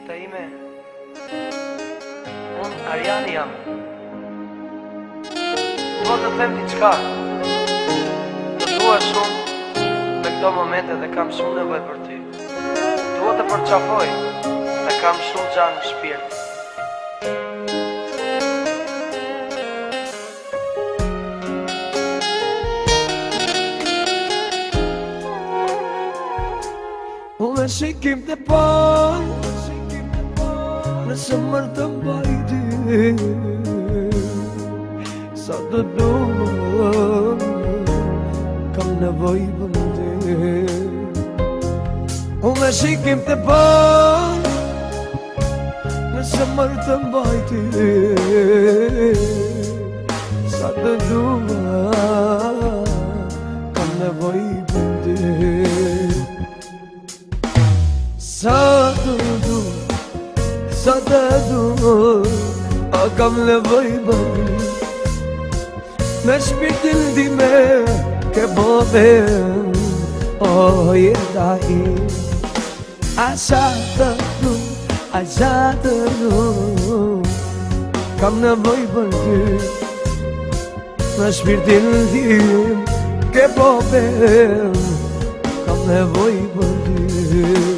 Jeta ime, unë Ariani jam. Dua të them diçka. Të dua shumë në këto momente dhe kam shumë nevojë për ty. Dua të përqafoj dhe kam shumë gjanë në shpirt. Unë shikim të parë nëse mërë të mbajti sa të duha kam nevoj për ty. Unë shikim të parë nëse mërë të mbajti sa të duha kam nevoj për ty. Sa të du, a kam nevoj bëri me shpirtin time ke bobe, o jeta im. A sa të du, kam nevoj për ty me shpirtin tim ke bobe, kam nevoj për ty.